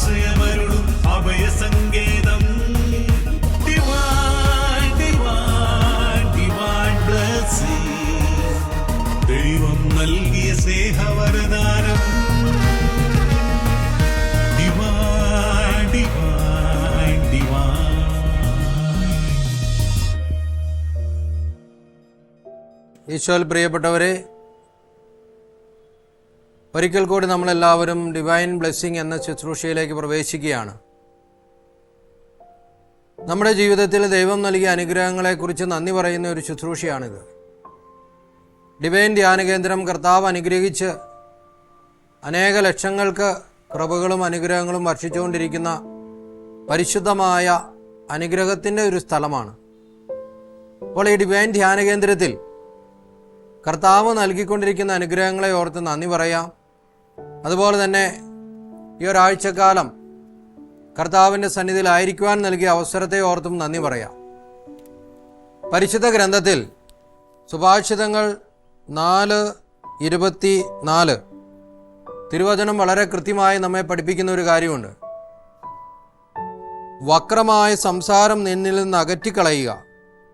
ആശ്രയമരുളും അഭയസങ്കേതം. Divine, divine, divine blessing. ദൈവം നൽകിയ സ്നേഹവരദാനം. Divine, divine, divine. ഈശോയിൽ പ്രിയപ്പെട്ടവരെ, ഒരിക്കൽ കൂടി നമ്മളെല്ലാവരും ഡിവൈൻ ബ്ലെസ്സിങ് എന്ന ശുശ്രൂഷയിലേക്ക് പ്രവേശിക്കുകയാണ്. നമ്മുടെ ജീവിതത്തിൽ ദൈവം നൽകിയ അനുഗ്രഹങ്ങളെക്കുറിച്ച് നന്ദി പറയുന്ന ഒരു ശുശ്രൂഷയാണിത്. ഡിവൈൻ ധ്യാന കേന്ദ്രം കർത്താവ് അനുഗ്രഹിച്ച് അനേക ലക്ഷങ്ങൾക്ക് കൃപകളും അനുഗ്രഹങ്ങളും വർഷിച്ചുകൊണ്ടിരിക്കുന്ന പരിശുദ്ധമായ അനുഗ്രഹത്തിൻ്റെ ഒരു സ്ഥലമാണ്. അപ്പോൾ ഈ ഡിവൈൻ ധ്യാന കേന്ദ്രത്തിൽ കർത്താവ് നൽകിക്കൊണ്ടിരിക്കുന്ന അനുഗ്രഹങ്ങളെ ഓർത്ത് നന്ദി പറയാം. അതുപോലെ തന്നെ ഈ ഒരാഴ്ചക്കാലം കർത്താവിൻ്റെ സന്നിധിയിലായിരിക്കുവാൻ നൽകിയ അവസരത്തെ ഓർത്തും നന്ദി പറയാം. പരിശുദ്ധ ഗ്രന്ഥത്തിൽ സുഭാഷിതങ്ങൾ 4:24 തിരുവചനം വളരെ കൃത്യമായി നമ്മെ പഠിപ്പിക്കുന്ന ഒരു കാര്യമുണ്ട്. വക്രമായ സംസാരം നിന്നിൽ നിന്ന് അകറ്റിക്കളയുക,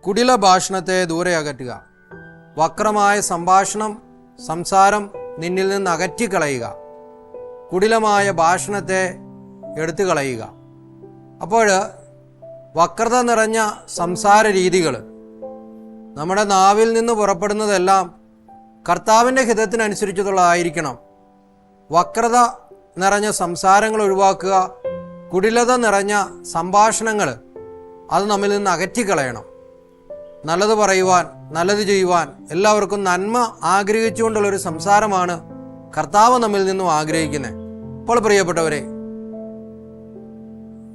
കുടില ഭാഷണത്തെ ദൂരെ അകറ്റുക. വക്രമായ സംസാരം നിന്നിൽ നിന്ന് അകറ്റിക്കളയുക, കുടിലമായ ഭാഷണത്തെ എടുത്തു കളയുക. അപ്പോൾ വക്രത നിറഞ്ഞ സംസാര രീതികൾ, നമ്മുടെ നാവിൽ നിന്ന് പുറപ്പെടുന്നതെല്ലാം കർത്താവിൻ്റെ ഹിതത്തിനനുസരിച്ചുള്ളതായിരിക്കണം. വക്രത നിറഞ്ഞ സംസാരങ്ങൾ ഒഴിവാക്കുക, കുടിലത നിറഞ്ഞ സംഭാഷണങ്ങൾ അത് നമ്മിൽ നിന്ന് അകറ്റിക്കളയണം. നല്ലത് പറയുവാൻ, നല്ലത് ചെയ്യുവാൻ, എല്ലാവർക്കും നന്മ ആഗ്രഹിച്ചുകൊണ്ടുള്ളൊരു സംസാരമാണ് കർത്താവ് നമ്മിൽ നിന്നും ആഗ്രഹിക്കുന്നത്. അപ്പോൾ പ്രിയപ്പെട്ടവരെ,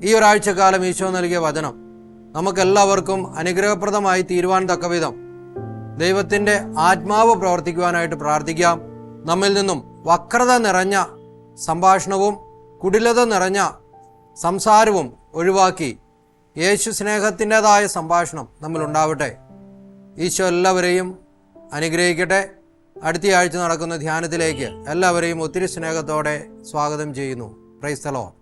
ഈ ഒരാഴ്ചക്കാലം ഈശോ നൽകിയ വചനം നമുക്കെല്ലാവർക്കും അനുഗ്രഹപ്രദമായി തീരുവാൻ തക്കവിധം ദൈവത്തിൻ്റെ ആത്മാവ് പ്രവർത്തിക്കുവാനായിട്ട് പ്രാർത്ഥിക്കാം. നമ്മിൽ നിന്നും വക്രത നിറഞ്ഞ സംഭാഷണവും കുടിലത നിറഞ്ഞ സംസാരവും ഒഴിവാക്കി യേശു സ്നേഹത്തിൻ്റെതായ സംഭാഷണം നമ്മളുണ്ടാവട്ടെ. ഈശോ എല്ലാവരെയും അനുഗ്രഹിക്കട്ടെ. അടുത്തയാഴ്ച നടക്കുന്ന ധ്യാനത്തിലേക്ക് എല്ലാവരെയും ഒത്തിരി സ്നേഹത്തോടെ സ്വാഗതം ചെയ്യുന്നു. Praise the Lord.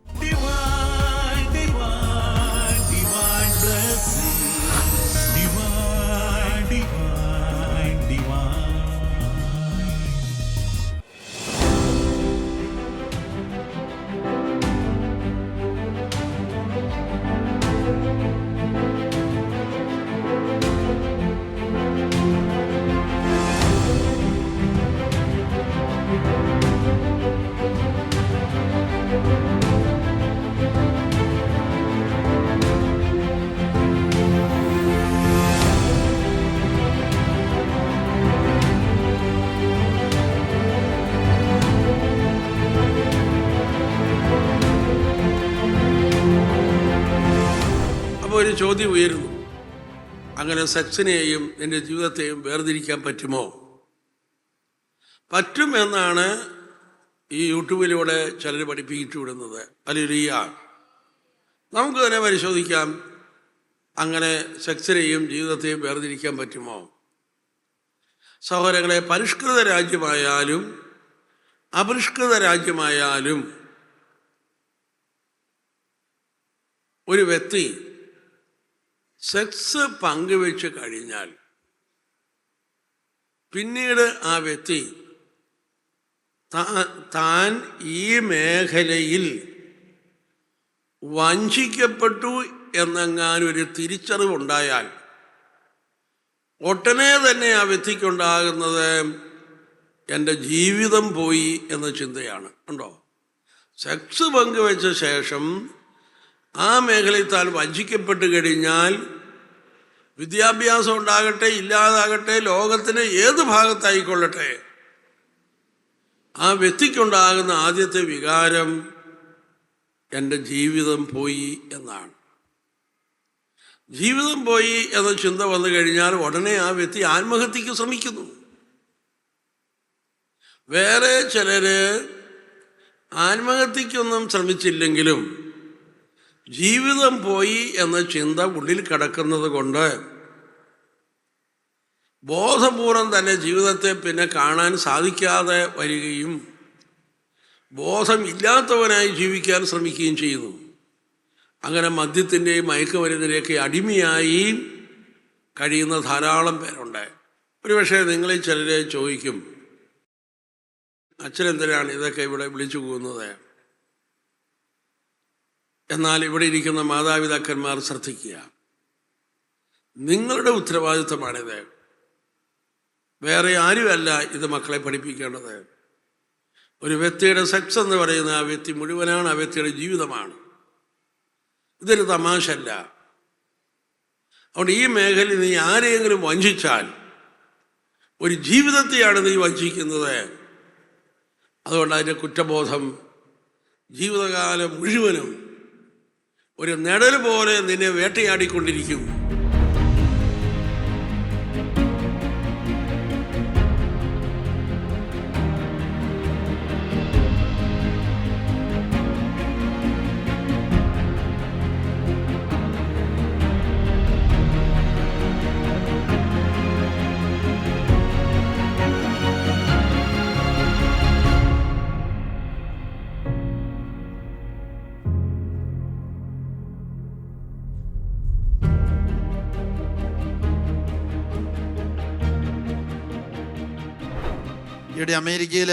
ഒരു ചോദ്യം ഉയരുന്നു, അങ്ങനെ സെക്സിനെയും എൻ്റെ ജീവിതത്തെയും വേർതിരിക്കാൻ പറ്റുമോ? പറ്റുമെന്നാണ് ഈ യൂട്യൂബിലൂടെ ചിലർ പഠിപ്പിച്ചു വിടുന്നത്. ഹല്ലേലൂയ. നമുക്ക് തന്നെ പരിശോധിക്കാം, അങ്ങനെ സെക്സിനെയും ജീവിതത്തെയും വേർതിരിക്കാൻ പറ്റുമോ? സഹോദരങ്ങളെ, പരിഷ്കൃത രാജ്യമായാലും അപരിഷ്കൃത രാജ്യമായാലും ഒരു വ്യക്തി സെക്സ് പങ്കുവെച്ച് കഴിഞ്ഞാൽ പിന്നീട് ആ വ്യക്തി താൻ ഈ മേഖലയിൽ വഞ്ചിക്കപ്പെട്ടു എന്നെങ്ങാനൊരു തിരിച്ചറിവുണ്ടായാൽ ഒട്ടനെ തന്നെ ആ വ്യക്തിക്കുണ്ടാകുന്നത് എൻ്റെ ജീവിതം പോയി എന്ന ചിന്തയാണ്. ഉണ്ടോ? സെക്സ് പങ്കുവെച്ച ശേഷം ആ മേഖലയിൽ താൻ വഞ്ചിക്കപ്പെട്ട് കഴിഞ്ഞാൽ വിദ്യാഭ്യാസം ഉണ്ടാകട്ടെ ഇല്ലാതാകട്ടെ, ലോകത്തിന് ഏത് ഭാഗത്തായിക്കൊള്ളട്ടെ, ആ വ്യക്തിക്കുണ്ടാകുന്ന ആദ്യത്തെ വികാരം എൻ്റെ ജീവിതം പോയി എന്നാണ്. ജീവിതം പോയി എന്ന ചിന്ത വന്നു കഴിഞ്ഞാൽ ഉടനെ ആ വ്യക്തി ആത്മഹത്യക്ക് ശ്രമിക്കുന്നു. വേറെ ചിലര് ആത്മഹത്യക്കൊന്നും ശ്രമിച്ചില്ലെങ്കിലും ജീവിതം പോയി എന്ന ചിന്ത ഉള്ളിൽ കിടക്കുന്നത് കൊണ്ട് ബോധപൂർവം തന്നെ ജീവിതത്തെ പിന്നെ കാണാൻ സാധിക്കാതെ വരികയും ബോധമില്ലാത്തവനായി ജീവിക്കാൻ ശ്രമിക്കുകയും ചെയ്യുന്നു. അങ്ങനെ മദ്യത്തിൻ്റെയും മയക്കുമരുന്നിൻ്റെയൊക്കെ അടിമയായി കഴിയുന്ന ധാരാളം പേരുണ്ട്. ഒരുപക്ഷെ നിങ്ങളിൽ ചിലരെ ചോദിക്കും, അച്ഛനെന്തിനാണ് ഇതൊക്കെ ഇവിടെ വിളിച്ചു പോകുന്നത്? എന്നാൽ ഇവിടെ ഇരിക്കുന്ന മാതാപിതാക്കന്മാർ ശ്രദ്ധിക്കുക, നിങ്ങളുടെ ഉത്തരവാദിത്വമാണിത്. വേറെ ആരുമല്ല ഇത് മക്കളെ പഠിപ്പിക്കേണ്ടത്. ഒരു വ്യക്തിയുടെ സെക്സ് എന്ന് പറയുന്ന ആ വ്യക്തി മുഴുവനാണ്, ആ വ്യക്തിയുടെ ജീവിതമാണ്. ഇതൊരു തമാശല്ല. അതുകൊണ്ട് ഈ മേഖലയിൽ നീ ആരെയെങ്കിലും വഞ്ചിച്ചാൽ ഒരു ജീവിതത്തെയാണ് നീ വഞ്ചിക്കുന്നത്. അതുകൊണ്ട് അതിൻ്റെ കുറ്റബോധം ജീവിതകാലം മുഴുവനും ഒരു നിഴൽ പോലെ നിന്നെ വേട്ടയാടിക്കൊണ്ടിരിക്കും. ഈയിടെ അമേരിക്കയിൽ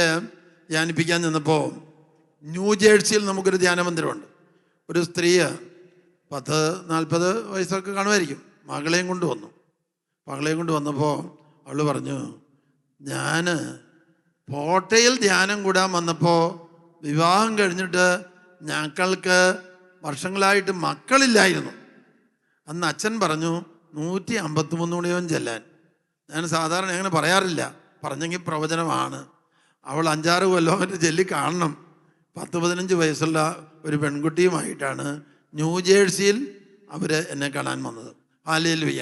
ധ്യാനിപ്പിക്കാൻ നിന്നപ്പോൾ ന്യൂജേഴ്സിയിൽ നമുക്കൊരു ധ്യാനമന്ദിരമുണ്ട്. ഒരു സ്ത്രീ 40 വയസ്സൊക്കെ കാണുമായിരിക്കും, മകളെയും കൊണ്ട് വന്നു. മകളെയും കൊണ്ട് വന്നപ്പോൾ അവൾ പറഞ്ഞു, ഞാൻ പോട്ടയിൽ ധ്യാനം കൂടാൻ വന്നപ്പോൾ വിവാഹം കഴിഞ്ഞിട്ട് ഞങ്ങൾക്ക് വർഷങ്ങളായിട്ട് മക്കളില്ലായിരുന്നു. അന്ന് അച്ഛൻ പറഞ്ഞു 153 മണിയോളം ചെല്ലാൻ. ഞാൻ സാധാരണ അങ്ങനെ പറയാറില്ല, പറഞ്ഞെങ്കിൽ പ്രവചനമാണ്. അവൾ 5-6 കൊല്ലം ചെല്ലി കാണണം. 10-15 വയസ്സുള്ള ഒരു പെൺകുട്ടിയുമായിട്ടാണ് ന്യൂജേഴ്സിയിൽ അവർ എന്നെ കാണാൻ വന്നത്. ഹല്ലേലൂയ.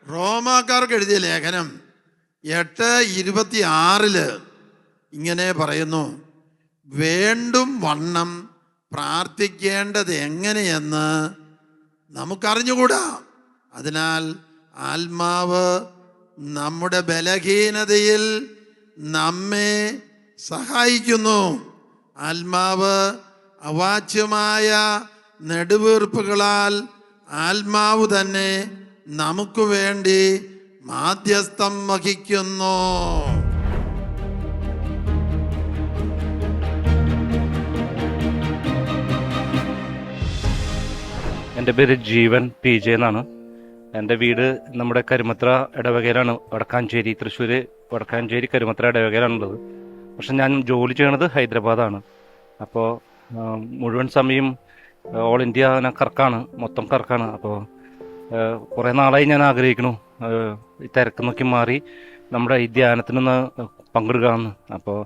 റോമാക്കാർക്ക് എഴുതിയ ലേഖനം 8:26 ഇങ്ങനെ പറയുന്നു, വേണ്ടും വണ്ണം പ്രാർത്ഥിക്കേണ്ടത് എങ്ങനെയെന്ന് നമുക്കറിഞ്ഞുകൂടാ. അതിനാൽ ആത്മാവ് നമ്മുടെ ബലഹീനതയിൽ നമ്മെ സഹായിക്കുന്നു. ആത്മാവ് അവാച്യമായ നെടുവീർപ്പുകളാൽ ആത്മാവ് തന്നെ നമുക്ക് വേണ്ടി മാധ്യസ്ഥം വഹിക്കുന്നു. എൻ്റെ പേര് ജീവൻ PJ എന്നാണ്. എൻ്റെ വീട് നമ്മുടെ കരുമത്ര ഇടവകയിലാണ്, വടക്കാഞ്ചേരി, തൃശ്ശൂർ വടക്കാഞ്ചേരി കരുമത്ര ഇടവകയിലാണുള്ളത്. പക്ഷെ ഞാൻ ജോലി ചെയ്യണത് ഹൈദരാബാദാണ്. അപ്പോൾ മുഴുവൻ സമയം ഓൾ ഇന്ത്യ കറക്കാണ്, മൊത്തം കറക്കാണ്. അപ്പോൾ കുറേ നാളായി ഞാൻ ആഗ്രഹിക്കണു ഈ തിരക്കുന്നൊക്കെ മാറി നമ്മുടെ ഈ ധ്യാനത്തിനൊന്ന് പങ്കെടുക്കാമെന്ന്. അപ്പോൾ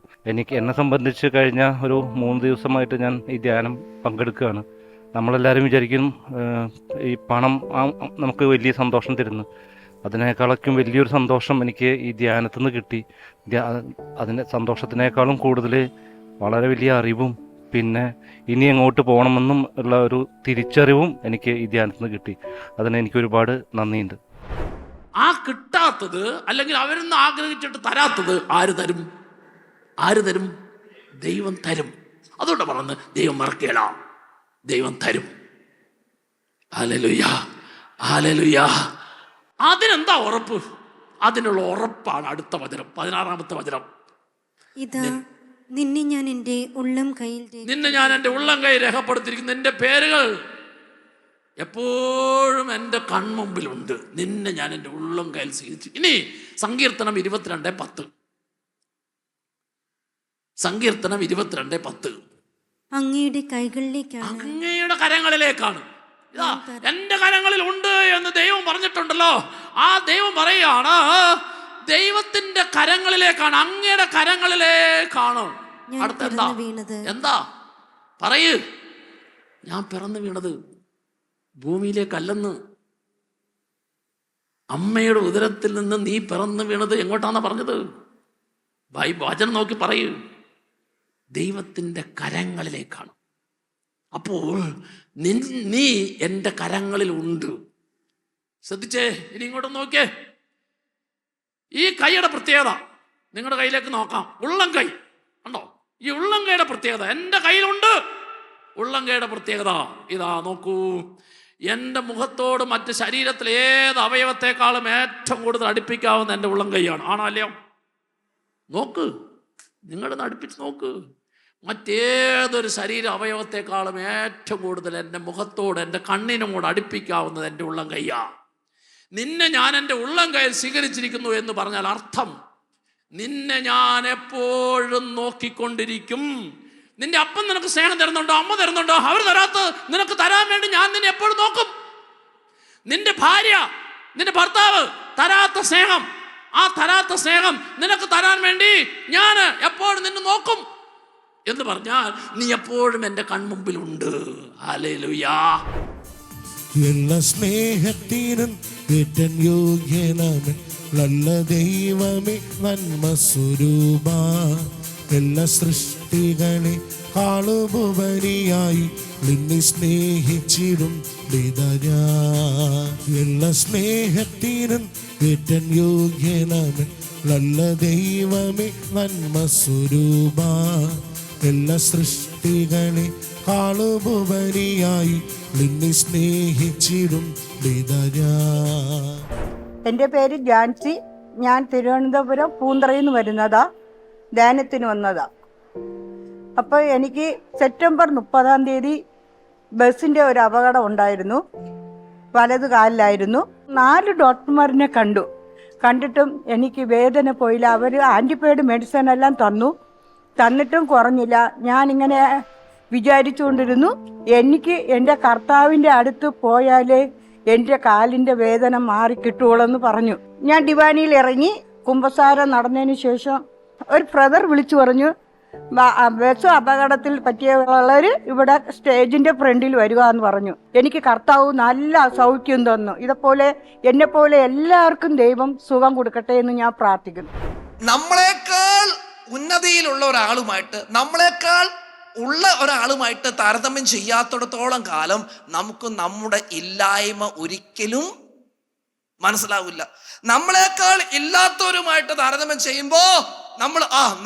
എന്നെ സംബന്ധിച്ച് കഴിഞ്ഞ ഒരു 3 ദിവസമായിട്ട് ഞാൻ ഈ ധ്യാനം പങ്കെടുക്കുകയാണ്. നമ്മളെല്ലാവരും വിചാരിക്കും ഈ പണം നമുക്ക് വലിയ സന്തോഷം തരുന്നു. അതിനേക്കാളൊക്കെ വലിയൊരു സന്തോഷം എനിക്ക് ഈ ധ്യാനത്തിൽ നിന്ന് കിട്ടി. അതിൻ്റെ സന്തോഷത്തിനേക്കാളും കൂടുതൽ വളരെ വലിയ അറിവും പിന്നെ ഇനി എങ്ങോട്ട് പോകണമെന്നും ഉള്ള ഒരു തിരിച്ചറിവും എനിക്ക് ഈ ധ്യാനത്തിൽ നിന്ന് കിട്ടി. അതിന് എനിക്ക് ഒരുപാട് നന്ദിയുണ്ട്. ആ കിട്ടാത്തത് അല്ലെങ്കിൽ അവരൊന്നും ആഗ്രഹിച്ചിട്ട് തരാത്തത് ആര് തരും? ആര് തരും? ദൈവം തരും. അതുകൊണ്ട് പറഞ്ഞ് ദൈവം മറക്കേല, ദൈവം തരും. Hallelujah, hallelujah. അതിനെന്താ ഉറപ്പ്? അതിനുള്ള ഉറപ്പാണ് അടുത്ത വചനം, 16-ാമത്തെ വചനം. ഇതാ നിന്നെ ഞാൻ എൻ്റെ ഉള്ളം കയ്യിൽ രേഖപ്പെടുത്തിയിരിക്കുന്നു. നിന്റെ പേരുകൾ എപ്പോഴും എൻ്റെ കൺമുമ്പിലുണ്ട്. നിന്നെ ഞാൻ എൻ്റെ ഉള്ളം കയ്യിൽ സ്വീകരിച്ചു. ഇനി സങ്കീർത്തനം 22:10. സങ്കീർത്തനം 22:10. അങ്ങയുടെ കരങ്ങളിലേക്കാണ്. ഇതാ എൻ്റെ കരങ്ങളിൽ ഉണ്ട് എന്ന് ദൈവം പറഞ്ഞിട്ടുണ്ടല്ലോ. ആ ദൈവം പറയാണ്, ദൈവത്തിന്റെ കരങ്ങളിലേക്കാണ്, അങ്ങയുടെ കരങ്ങളിലേക്കാണ്. അടുത്ത എന്താ പറയൂ? ഞാൻ പിറന്നു വീണത് ഭൂമിയിലേക്കല്ലെന്ന്. അമ്മയുടെ ഉദരത്തിൽ നിന്ന് നീ പിറന്നു വീണത് എങ്ങോട്ടാണ് പറഞ്ഞത്? വചനം നോക്കി പറയൂ. ദൈവത്തിന്റെ കരങ്ങളിലേക്കാണ്. അപ്പോൾ നീ എൻ്റെ കരങ്ങളിൽ ഉണ്ട്. ശ്രദ്ധിച്ചേ, ഇനി ഇങ്ങോട്ട് നോക്കിയേ. ഈ കൈയുടെ പ്രത്യേകത നിങ്ങളുടെ കയ്യിലേക്ക് നോക്കാം. ഉള്ളം കൈ ഉണ്ടോ? ഈ ഉള്ളംകൈയുടെ പ്രത്യേകത എൻ്റെ കയ്യിലുണ്ട്. ഉള്ളംകൈയുടെ പ്രത്യേകത ഇതാ നോക്കൂ, എൻ്റെ മുഖത്തോട് മറ്റ് ശരീരത്തിൽ ഏത് അവയവത്തെക്കാളും ഏറ്റവും കൂടുതൽ അടുപ്പിക്കാവുന്ന എൻ്റെ ഉള്ളംകൈയാണ്. ആണോ അല്ലയോ? നോക്ക്, നിങ്ങളൊന്ന് അടുപ്പിച്ച് നോക്ക്. മറ്റേതൊരു ശരീര അവയവത്തെക്കാളും ഏറ്റവും കൂടുതൽ എൻ്റെ മുഖത്തോട്, എൻ്റെ കണ്ണിനോട് അടുപ്പിക്കാവുന്നത് എൻ്റെ ഉള്ളം കൈയാണ്. നിന്നെ ഞാൻ എൻ്റെ ഉള്ളം കയ്യിൽ സ്വീകരിച്ചിരിക്കുന്നു എന്ന് പറഞ്ഞാൽ അർത്ഥം, നിന്നെ ഞാൻ എപ്പോഴും നോക്കിക്കൊണ്ടിരിക്കും. നിന്റെ അപ്പൻ നിനക്ക് സ്നേഹം തരുന്നുണ്ടോ, അമ്മ തരുന്നുണ്ടോ? അവർ തരാത്ത നിനക്ക് തരാൻ വേണ്ടി ഞാൻ നിന്നെ എപ്പോഴും നോക്കും. നിന്റെ ഭാര്യ, നിന്റെ ഭർത്താവ് തരാത്ത സ്നേഹം, ആ തരാത്ത സ്നേഹം നിനക്ക് തരാൻ വേണ്ടി ഞാൻ എപ്പോഴും നിന്നെ നോക്കും എന്ന് പറഞ്ഞാൽ നീ എപ്പോഴും എൻ്റെ കൺമുമ്പിലുണ്ട്. ഹല്ലേലൂയാ. എല്ലാ സ്നേഹത്തിനും ഏറ്റവും യോഗ്യനാമൻ നല്ല ദൈവമേ നന്മ സ്വരൂപ എല്ലാ സൃഷ്ടികളെ കാളുപരിയായി നിന്നെ സ്നേഹിച്ചിടും എല്ലാ സ്നേഹത്തിനും ഏറ്റവും യോഗ്യനാമൻ നല്ല ദൈവമേ നന്മ സ്വരൂപ എല്ലാ സൃഷ്ടികളെ കാളുപരിയായി നിന്നെ സ്നേഹിച്ചിടും എൻ്റെ പേര് ജാൻസി. ഞാൻ തിരുവനന്തപുരം പൂന്തറയിൽ നിന്ന് വരുന്നതാ, ധ്യാനത്തിന് വന്നതാ. അപ്പോൾ എനിക്ക് സെപ്റ്റംബർ 30 ബസ്സിൻ്റെ ഒരു അപകടം ഉണ്ടായിരുന്നു. വലത് കാലിലായിരുന്നു. 4 ഡോക്ടർമാരിനെ കണ്ടിട്ടും എനിക്ക് വേദന പോയില്ല. അവർ ആൻറ്റിബയോട്ടിക് മെഡിസിൻ എല്ലാം തന്നിട്ടും കുറഞ്ഞില്ല. ഞാനിങ്ങനെ വിചാരിച്ചുകൊണ്ടിരുന്നു, എനിക്ക് എൻ്റെ കർത്താവിൻ്റെ അടുത്ത് പോയാലേ എൻ്റെ കാലിൻ്റെ വേദന മാറി കിട്ടുകയുള്ളെന്ന് പറഞ്ഞു. ഞാൻ ഡിവാനിയിൽ ഇറങ്ങി കുമ്പസാരം നടന്നതിന് ശേഷം ഒരു ബ്രദർ വിളിച്ചു പറഞ്ഞു, ബസ് അപകടത്തിൽ പറ്റിയവർ ഇവിടെ സ്റ്റേജിൻ്റെ ഫ്രണ്ടിൽ വരിക എന്ന് പറഞ്ഞു. എനിക്ക് കർത്താവ് നല്ല സൗഖ്യം തന്നു. ഇതുപോലെ എന്നെപ്പോലെ എല്ലാവർക്കും ദൈവം സുഖം കൊടുക്കട്ടെ എന്ന് ഞാൻ പ്രാർത്ഥിക്കുന്നു. നമ്മളെക്കാൾ ഉന്നതിയിലുള്ള ഒരാളുമായിട്ട്, നമ്മളെക്കാൾ ഉള്ള ഒരാളുമായിട്ട് താരതമ്യം ചെയ്യാത്തിടത്തോളം കാലം നമുക്ക് നമ്മുടെ ഇല്ലായ്മ ഒരിക്കലും മനസ്സിലാവില്ല. നമ്മളെക്കാൾ ഇല്ലാത്തവരുമായിട്ട് താരതമ്യം ചെയ്യുമ്പോൾ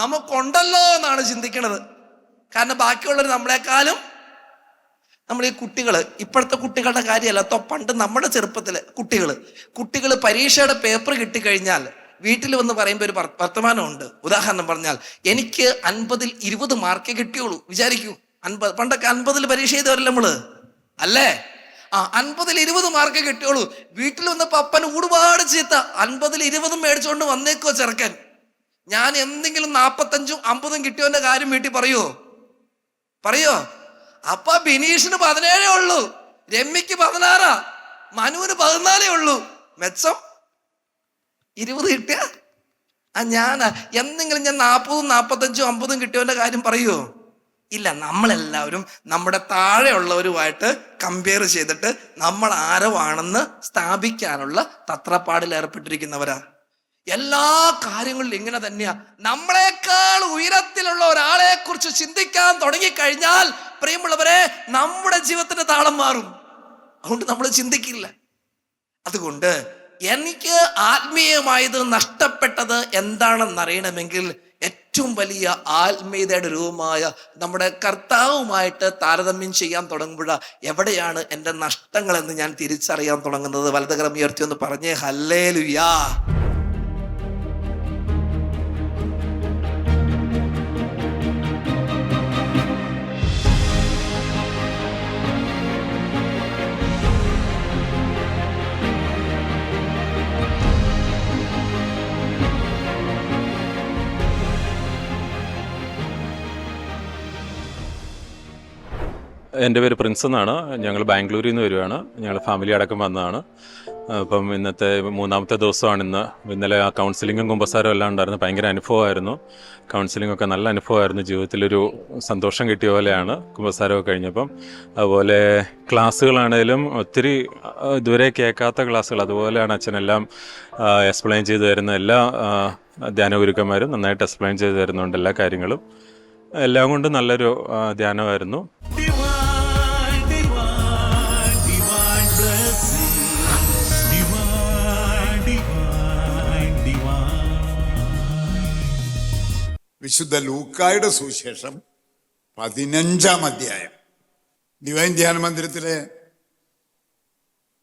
നമുക്കുണ്ടല്ലോ എന്നാണ് ചിന്തിക്കണത്. കാരണം ബാക്കിയുള്ളവർ നമ്മളെക്കാളും, നമ്മൾ ഈ ഇപ്പോഴത്തെ കുട്ടികളുടെ കാര്യമല്ല, പണ്ട് നമ്മുടെ ചെറുപ്പത്തിലെ കുട്ടികൾ പരീക്ഷയുടെ പേപ്പർ കിട്ടിക്കഴിഞ്ഞാൽ വീട്ടിൽ വന്ന് പറയുമ്പോൾ ഒരു വർത്തമാനമുണ്ട്. ഉദാഹരണം പറഞ്ഞാൽ, എനിക്ക് 50ൽ 20 മാർക്കേ കിട്ടിയുള്ളൂ. വിചാരിക്കൂ, 50 പണ്ടൊക്കെ 50ൽ പരീക്ഷ ചെയ്തവരല്ലേ നമ്മള്, അല്ലേ? 50ൽ 20 മാർക്കേ കിട്ടിയുള്ളൂ. വീട്ടിൽ വന്നപ്പോ അപ്പന് ഒരുപാട് ചീത്ത. 50ൽ 20 മേടിച്ചുകൊണ്ട് വന്നേക്കോ ചെറുക്കൻ. ഞാൻ എന്തെങ്കിലും 45ഉം 50ഉം കിട്ടിയവന്റെ കാര്യം വീട്ടിൽ പറയോ? അപ്പൊ ബിനീഷിന് 17 ഉള്ളൂ, രമ്യക്ക് 16, മനുവിന് 14 ഉള്ളൂ. മെച്ചം 20 കിട്ടിയ ഞാൻ എന്തെങ്കിലും 40ഉം 45ഉം 50ഉം കിട്ടിയവന്റെ കാര്യം പറയുമോ? ഇല്ല. നമ്മളെല്ലാവരും നമ്മുടെ താഴെയുള്ളവരുമായിട്ട് കമ്പയർ ചെയ്തിട്ട് നമ്മൾ ആരോ ആണെന്ന് സ്ഥാപിക്കാനുള്ള തത്രപ്പാടിൽ ഏർപ്പെട്ടിരിക്കുന്നവരാ. എല്ലാ കാര്യങ്ങളിലും ഇങ്ങനെ തന്നെയാ. നമ്മളെക്കാൾ ഉയരത്തിലുള്ള ഒരാളെ കുറിച്ച് ചിന്തിക്കാൻ തുടങ്ങിക്കഴിഞ്ഞാൽ പ്രിയമുള്ളവരെ, നമ്മുടെ ജീവിതത്തിന്റെ താളം മാറും. അതുകൊണ്ട് നമ്മൾ ചിന്തിക്കില്ല. അതുകൊണ്ട് എനിക്ക് ആത്മീയമായത് നഷ്ടപ്പെട്ടത് എന്താണെന്നറിയണമെങ്കിൽ ഏറ്റവും വലിയ ആത്മീയതയുടെ രൂപമായ നമ്മുടെ കർത്താവുമായിട്ട് താരതമ്യം ചെയ്യാൻ തുടങ്ങുമ്പോഴാണ് എവിടെയാണ് എൻ്റെ നഷ്ടങ്ങളെന്ന് ഞാൻ തിരിച്ചറിയാൻ തുടങ്ങുന്നത്. വലതുകരം ഉയർത്തി ഒന്ന് പറഞ്ഞേ ഹല്ലേലൂയാ. എൻ്റെ പേര് പ്രിൻസ് എന്നാണ്. ഞങ്ങൾ ബാംഗ്ലൂരിൽ നിന്ന് വരുവാണ്. ഞങ്ങൾ ഫാമിലി അടക്കം വന്നതാണ്. അപ്പം ഇന്നത്തെ 3ാമത്തെ ദിവസമാണ് ഇന്ന്. ഇന്നലെ ആ കൗൺസിലിങ്ങും കുമ്പസാരവും എല്ലാം ഉണ്ടായിരുന്നു. ഭയങ്കര അനുഭവമായിരുന്നു. കൗൺസിലിങ്ങൊക്കെ നല്ല അനുഭവമായിരുന്നു. ജീവിതത്തിലൊരു സന്തോഷം കിട്ടിയ പോലെയാണ് കുമ്പസാരമൊക്കെ കഴിഞ്ഞപ്പം. അതുപോലെ ക്ലാസ്സുകളാണേലും ഒത്തിരി ഇതുവരെ കേൾക്കാത്ത ക്ലാസ്സുകൾ, അതുപോലെയാണ് അച്ഛനെല്ലാം എക്സ്പ്ലെയിൻ ചെയ്തു തരുന്ന. എല്ലാ ധ്യാന ഗുരുക്കന്മാരും നന്നായിട്ട് എക്സ്പ്ലെയിൻ ചെയ്തു തരുന്നുണ്ട് എല്ലാ കാര്യങ്ങളും. എല്ലാം കൊണ്ടും നല്ലൊരു ധ്യാനമായിരുന്നു. വിശുദ്ധ ലൂക്കായുടെ സുവിശേഷം 15-ാം അധ്യായം. ഡിവൈൻ ധ്യാന മന്ദിരത്തിലെ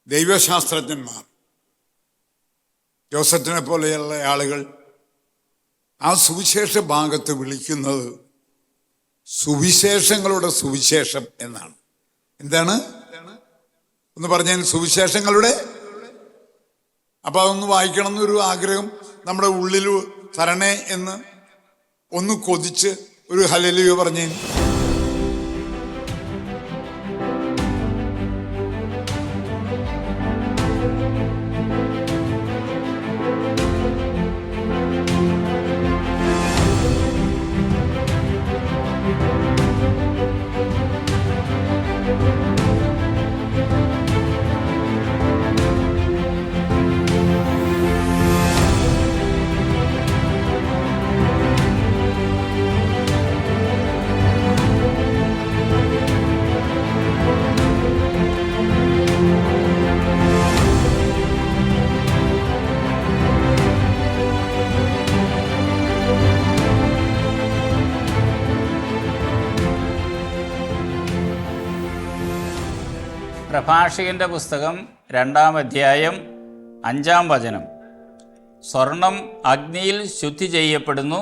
ദൈവശാസ്ത്രജ്ഞന്മാർ, ജോസഫിനെ പോലെയുള്ള ആളുകൾ ആ സുവിശേഷ ഭാഗത്ത് വിളിക്കുന്നത് സുവിശേഷങ്ങളുടെ സുവിശേഷം എന്നാണ്. എന്താണ് ഒന്ന് പറഞ്ഞാൽ? സുവിശേഷങ്ങളുടെ. അപ്പൊ അതൊന്ന് വായിക്കണം എന്നൊരു ആഗ്രഹം നമ്മുടെ ഉള്ളിൽ തരണേ എന്ന് ഒന്ന് കൊതിച്ച് ഒരു ഹല്ലേലൂയ പറഞ്ഞേ. പ്രഭാഷകന്റെ പുസ്തകം 2-ാം അധ്യായം 5-ാം വചനം. സ്വർണം അഗ്നിയിൽ ശുദ്ധി ചെയ്യപ്പെടുന്നു,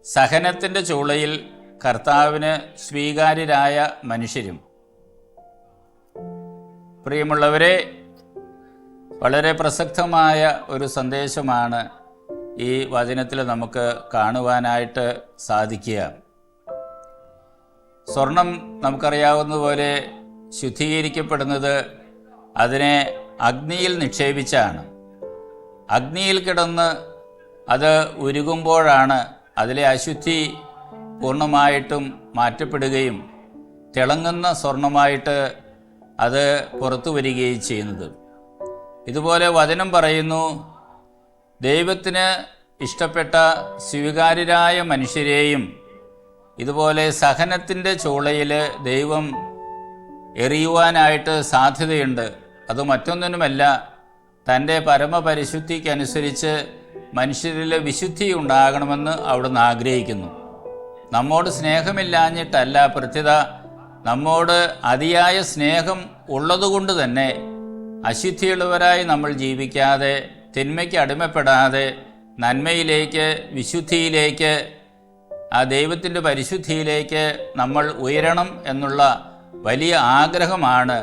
സഹനത്തിൻ്റെ ചൂളയിൽ കർത്താവിന് സ്വീകാര്യരായ മനുഷ്യരും. പ്രിയമുള്ളവരെ, വളരെ പ്രസക്തമായ ഒരു സന്ദേശമാണ് ഈ വചനത്തിൽ നമുക്ക് കാണുവാനായിട്ട് സാധിക്കുക. സ്വർണം നമുക്കറിയാവുന്നതുപോലെ ശുദ്ധീകരിക്കപ്പെടുന്നത് അതിനെ അഗ്നിയിൽ നിക്ഷേപിച്ചാണ്. അഗ്നിയിൽ കിടന്ന് അത് ഉരുകുമ്പോഴാണ് അതിലെ അശുദ്ധി പൂർണ്ണമായിട്ടും മാറ്റപ്പെടുകയും തിളങ്ങുന്ന സ്വർണമായിട്ട് അത് പുറത്തു വരികയും ചെയ്യുന്നത്. ഇതുപോലെ വചനം പറയുന്നു, ദൈവത്തിന് ഇഷ്ടപ്പെട്ട സ്വീകാര്യരായ മനുഷ്യരെയും ഇതുപോലെ സഹനത്തിൻ്റെ ചൂളയിൽ ദൈവം എറിയുവാനായിട്ട് സാധ്യതയുണ്ട്. അത് മറ്റൊന്നിനുമല്ല, തൻ്റെ പരമപരിശുദ്ധിക്കനുസരിച്ച് മനുഷ്യരിൽ വിശുദ്ധി ഉണ്ടാകണമെന്ന് അവിടുന്ന് ആഗ്രഹിക്കുന്നു. നമ്മോട് സ്നേഹമില്ലാഞ്ഞിട്ടല്ല, പ്രത്യുത നമ്മോട് അതിയായ സ്നേഹം ഉള്ളതുകൊണ്ട് തന്നെ അശുദ്ധിയുള്ളവരായി നമ്മൾ ജീവിക്കാതെ, തിന്മയ്ക്ക് അടിമപ്പെടാതെ നന്മയിലേക്ക്, വിശുദ്ധിയിലേക്ക്, ആ ദൈവത്തിൻ്റെ പരിശുദ്ധിയിലേക്ക് നമ്മൾ ഉയരണം എന്നുള്ള വലിയ ആഗ്രഹമാണ്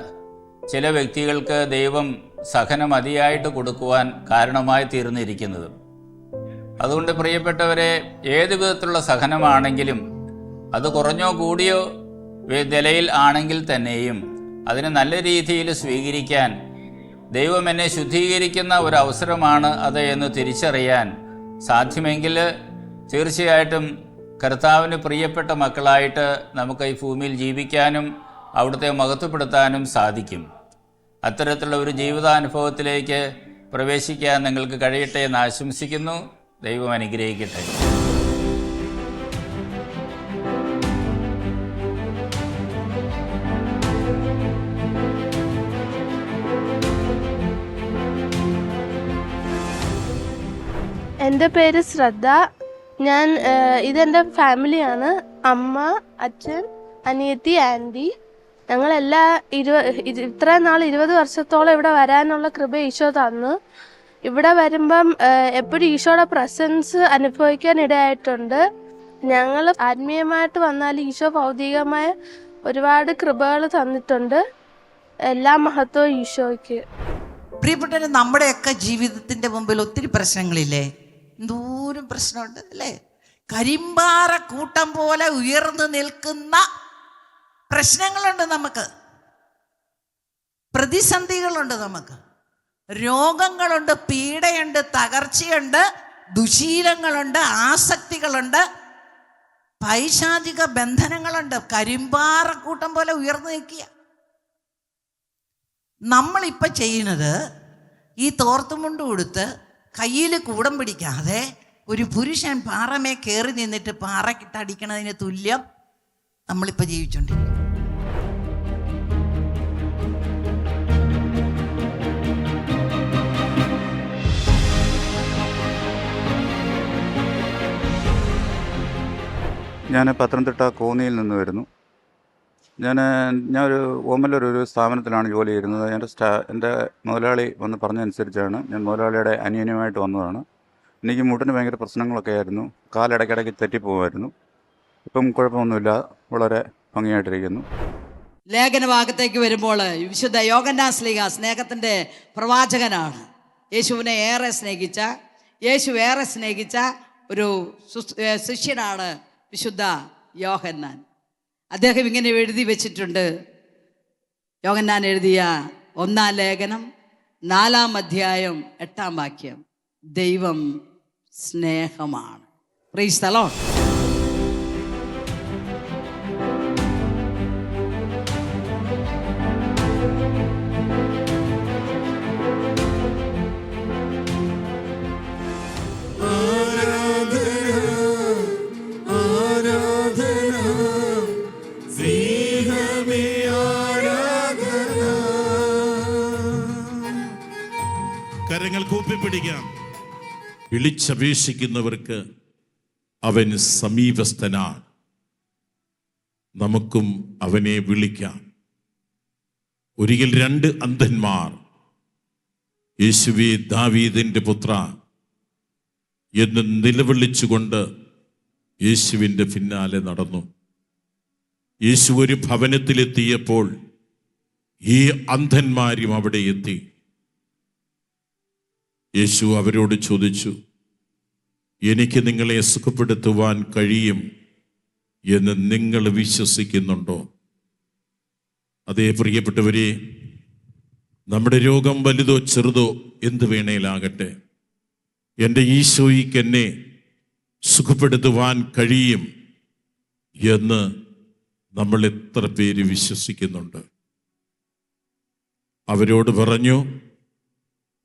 ചില വ്യക്തികൾക്ക് ദൈവം സഹനം അതിയായിട്ട് കൊടുക്കുവാൻ കാരണമായി തീർന്നിരിക്കുന്നത്. അതുകൊണ്ട് പ്രിയപ്പെട്ടവരെ, ഏത് വിധത്തിലുള്ള സഹനമാണെങ്കിലും, അത് കുറഞ്ഞോ കൂടിയോ നിലയിൽ ആണെങ്കിൽ തന്നെയും അതിനെ നല്ല രീതിയിൽ സ്വീകരിക്കാൻ ദൈവം എന്നെ ശുദ്ധീകരിക്കുന്ന ഒരു അവസരമാണ് അത് എന്ന് തിരിച്ചറിയാൻ സാധ്യമെങ്കിൽ തീർച്ചയായിട്ടും കർത്താവിന് പ്രിയപ്പെട്ട മക്കളായിട്ട് നമുക്ക് ഈ ഭൂമിയിൽ ജീവിക്കാനും അവിടുത്തെ മഹത്വപ്പെടുത്താനും സാധിക്കും. അത്തരത്തിലുള്ള ഒരു ജീവിതാനുഭവത്തിലേക്ക് പ്രവേശിക്കാൻ നിങ്ങൾക്ക് കഴിയട്ടെ എന്ന് ആശംസിക്കുന്നു. ദൈവം അനുഗ്രഹിക്കട്ടെ. എൻ്റെ പേര് ശ്രദ്ധ. ഇതെൻ്റെ ഫാമിലിയാണ്. അമ്മ, അച്ഛൻ, അനിയത്തി, ആൻറ്റി. ഞങ്ങളെല്ലാ ഇത്രയും നാൾ 20 വർഷത്തോളം ഇവിടെ വരാനുള്ള കൃപ ഈശോ തന്നു. ഇവിടെ വരുമ്പം എപ്പോഴും ഈശോയുടെ പ്രസൻസ് അനുഭവിക്കാൻ ഇടയായിട്ടുണ്ട്. ഞങ്ങൾ ആത്മീയമായിട്ട് വന്നാൽ ഈശോ ഭൗതികമായ ഒരുപാട് കൃപകൾ തന്നിട്ടുണ്ട്. എല്ലാ മഹത്വവും ഈശോയ്ക്ക്. പ്രിയപ്പെട്ടവരെ, നമ്മുടെയൊക്കെ ജീവിതത്തിൻ്റെ മുമ്പിൽ ഒത്തിരി പ്രശ്നങ്ങളില്ലേ? എന്തോരം പ്രശ്നമുണ്ട് അല്ലേ? കരിമ്പാറ കൂട്ടം പോലെ ഉയർന്നു നിൽക്കുന്ന പ്രശ്നങ്ങളുണ്ട്, നമുക്ക് പ്രതിസന്ധികളുണ്ട്, നമുക്ക് രോഗങ്ങളുണ്ട്, പീഡയുണ്ട്, തകർച്ചയുണ്ട്, ദുശീലങ്ങളുണ്ട്, ആസക്തികളുണ്ട്, പൈശാചിക ബന്ധനങ്ങളുണ്ട്. കരിമ്പാറക്കൂട്ടം പോലെ ഉയർന്നു നിൽക്കുക. നമ്മളിപ്പോൾ ചെയ്യുന്നത് ഈ തോർത്തുമുണ്ട് കൊടുത്ത് കയ്യിൽ കൂടം പിടിക്കാതെ ഒരു പുരുഷൻ പാറമേ കയറി നിന്നിട്ട് പാറക്കിട്ടടിക്കണതിന് തുല്യം നമ്മളിപ്പോൾ ജീവിച്ചുകൊണ്ടിരിക്കും. ഞാൻ പത്തനംതിട്ട കോന്നിയിൽ നിന്ന് വരുന്നു. ഞാനൊരു ഓമല്ലൂർ സ്ഥാപനത്തിലാണ് ജോലി ചെയ്യുന്നത്. എൻ്റെ മുതലാളി വന്ന് പറഞ്ഞതനുസരിച്ചാണ് ഞാൻ മുതലാളിയുടെ അനിയനുമായിട്ട് വന്നതാണ്. എനിക്ക് മുട്ടിന് ഭയങ്കര പ്രശ്നങ്ങളൊക്കെ ആയിരുന്നു. കാലിടയ്ക്കിടയ്ക്ക് തെറ്റിപ്പോകുമായിരുന്നു. ഇപ്പം കുഴപ്പമൊന്നുമില്ല, വളരെ ഭംഗിയായിട്ടിരിക്കുന്നു. ലേഖനഭാഗത്തേക്ക് വരുമ്പോൾ വിശുദ്ധ യോഹന്നാൻ ശ്ലീഹ സ്നേഹത്തിൻ്റെ പ്രവാചകനാണ്. യേശുവിനെ ഏറെ സ്നേഹിച്ച, യേശു ഏറെ സ്നേഹിച്ച ഒരു ശിഷ്യനാണ് വിശുദ്ധ യോഹന്നാൻ. അദ്ദേഹം ഇങ്ങനെ എഴുതി വെച്ചിട്ടുണ്ട്. യോഹന്നാൻ എഴുതിയ 1-ാം ലേഖനം 4-ാം അധ്യായം 8-ാം വാക്യം, ദൈവം സ്നേഹമാണ്. Praise the Lord. കരങ്ങൾ കൂപ്പിപ്പിടിക്കാം. വിളിച്ചപേക്ഷിക്കുന്നവർക്ക് അവൻ സമീപസ്ഥനാണ്. നമുക്കും അവനെ വിളിക്കാം. ഒരിക്കൽ 2 അന്ധന്മാർ യേശുവേ ദാവീദിന്റെ പുത്ര എന്ന് നിലവിളിച്ചുകൊണ്ട് യേശുവിൻ്റെ പിന്നാലെ നടന്നു. യേശു ഒരു ഭവനത്തിലെത്തിയപ്പോൾ ഈ അന്ധന്മാരും അവിടെ എത്തി. യേശു അവരോട് ചോദിച്ചു, എനിക്ക് നിങ്ങളെ സുഖപ്പെടുത്തുവാൻ കഴിയും എന്ന് നിങ്ങൾ വിശ്വസിക്കുന്നുണ്ടോ? അതേ പ്രിയപ്പെട്ടവരെ, നമ്മുടെ രോഗം വലുതോ ചെറുതോ എന്ത് വേണേലാകട്ടെ, എൻ്റെ ഈശോയ്ക്ക് എന്നെ സുഖപ്പെടുത്തുവാൻ കഴിയും എന്ന് നമ്മൾ എത്ര പേര് വിശ്വസിക്കുന്നുണ്ട്? അവരോട് പറഞ്ഞു,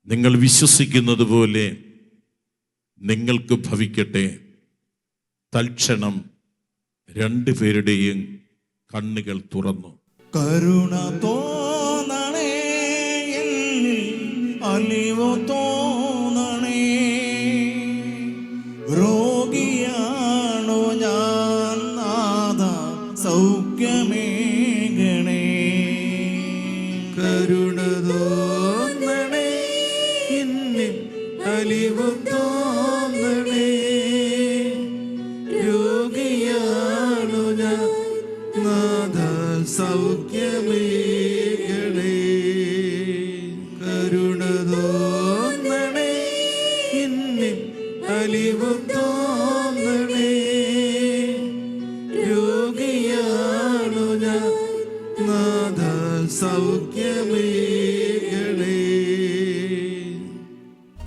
നിങ്ങൾ വിശ്വസിക്കുന്നത് പോലെ നിങ്ങൾക്ക് ഭവിക്കട്ടെ. തൽക്ഷണം 2 പേരുടെയും കണ്ണുകൾ തുറന്നു. കരുണ തോന്നണേ, അലിവു തോന്നണേ, രോഗിയാണോ ഞാൻ നാഥ, സൗഖ്യമേകണേ. കരുണ തോന്നണേ, എന്നിൽ അലിവു തോന്നണേ, രോഗിയാണോ ഞാൻ നാഥ, സൗഖ്യമേകണേ. കരുണ തോന്നണേ, എന്നിൽ അലിവു തോന്നണേ, രോഗിയാണോ ഞാൻ നാഥ, സൗഖ്യമേകണേ.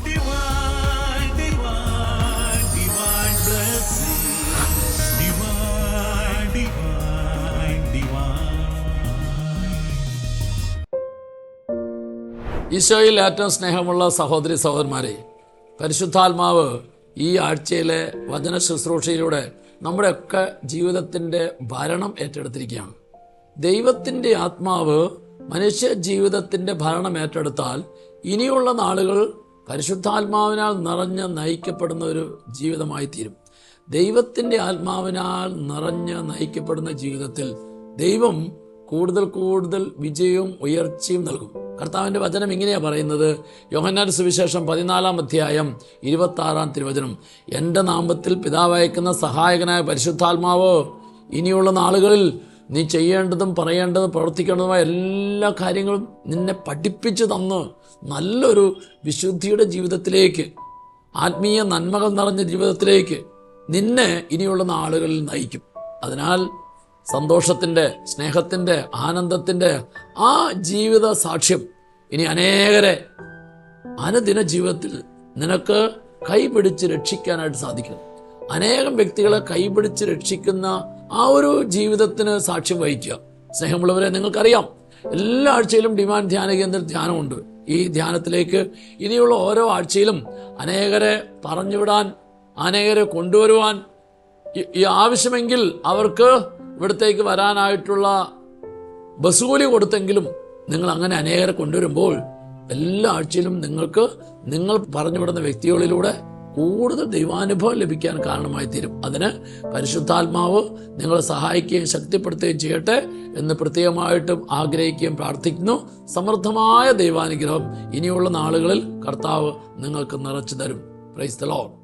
Divine, divine, divine blessing. Divine, divine, divine. ഈശോയിൽ ഏറ്റവും സ്നേഹമുള്ള സഹോദരി സഹോദരന്മാരെ, പരിശുദ്ധാത്മാവ് ഈ ആഴ്ചയിലെ വചന ശുശ്രൂഷയിലൂടെ നമ്മുടെയൊക്കെ ജീവിതത്തിൻ്റെ ഭരണം ഏറ്റെടുത്തിരിക്കുകയാണ്. ദൈവത്തിൻ്റെ ആത്മാവ് മനുഷ്യ ജീവിതത്തിൻ്റെ ഭരണം ഏറ്റെടുത്താൽ ഇനിയുള്ള നാളുകൾ പരിശുദ്ധാത്മാവിനാൽ നിറഞ്ഞ് നയിക്കപ്പെടുന്ന ഒരു ജീവിതമായി തീരും. ദൈവത്തിൻ്റെ ആത്മാവിനാൽ നിറഞ്ഞ് നയിക്കപ്പെടുന്ന ജീവിതത്തിൽ ദൈവം കൂടുതൽ കൂടുതൽ വിജയവും ഉയർച്ചയും നൽകും. കർത്താവിൻ്റെ വചനം ഇങ്ങനെയാണ് പറയുന്നത്. യോഹന്നാൻ സുവിശേഷം 14-ാം അധ്യായം 26-ാം തിരുവചനം, എൻ്റെ നാമത്തിൽ പിതാവ് അയക്കുന്ന സഹായകനായ പരിശുദ്ധാത്മാവ് ഇനിയുള്ള നാളുകളിൽ നീ ചെയ്യേണ്ടതും പറയേണ്ടതും പ്രവർത്തിക്കേണ്ടതുമായ എല്ലാ കാര്യങ്ങളും നിന്നെ പഠിപ്പിച്ചു തന്ന് നല്ലൊരു വിശുദ്ധിയുടെ ജീവിതത്തിലേക്ക്, ആത്മീയ നന്മകൾ നിറഞ്ഞ ജീവിതത്തിലേക്ക് നിന്നെ ഇനിയുള്ള നാളുകളിൽ നയിക്കും. അതിനാൽ സന്തോഷത്തിൻ്റെ, സ്നേഹത്തിൻ്റെ, ആനന്ദത്തിൻ്റെ ആ ജീവിത സാക്ഷ്യം ഇനി അനേകരെ അനുദിന ജീവിതത്തിൽ നിനക്ക് കൈപിടിച്ച് രക്ഷിക്കാനായിട്ട് സാധിക്കണം. അനേകം വ്യക്തികളെ കൈപിടിച്ച് രക്ഷിക്കുന്ന ആ ഒരു ജീവിതത്തിന് സാക്ഷ്യം വഹിക്കുക. സ്നേഹമുള്ളവരെ, നിങ്ങൾക്കറിയാം, എല്ലാ ആഴ്ചയിലും ഡിമാൻഡ് ധ്യാന കേന്ദ്രത്തിൽ ധ്യാനമുണ്ട്. ഈ ധ്യാനത്തിലേക്ക് ഇനിയുള്ള ഓരോ ആഴ്ചയിലും അനേകരെ പറഞ്ഞുവിടാൻ, അനേകരെ കൊണ്ടുവരുവാൻ, ഈ ആവശ്യമെങ്കിൽ അവർക്ക് ഇവിടത്തേക്ക് വരാനായിട്ടുള്ള ബസ് കൂലി കൊടുത്തെങ്കിലും നിങ്ങൾ അങ്ങനെ അനേകരെ കൊണ്ടുവരുമ്പോൾ എല്ലാ ആഴ്ചയിലും നിങ്ങൾക്ക് നിങ്ങൾ പറഞ്ഞുവിടുന്ന വ്യക്തികളിലൂടെ കൂടുതൽ ദൈവാനുഭവം ലഭിക്കാൻ കാരണമായി തീരും. അതിന് പരിശുദ്ധാത്മാവ് നിങ്ങളെ സഹായിക്കുകയും ശക്തിപ്പെടുത്തുകയും ചെയ്യട്ടെ എന്ന് പ്രത്യേകമായിട്ടും ആഗ്രഹിക്കുകയും പ്രാർത്ഥിക്കുന്നു. സമൃദ്ധമായ ദൈവാനുഗ്രഹം ഇനിയുള്ള നാളുകളിൽ കർത്താവ് നിങ്ങൾക്ക് നിറച്ചു തരും. Praise the Lord.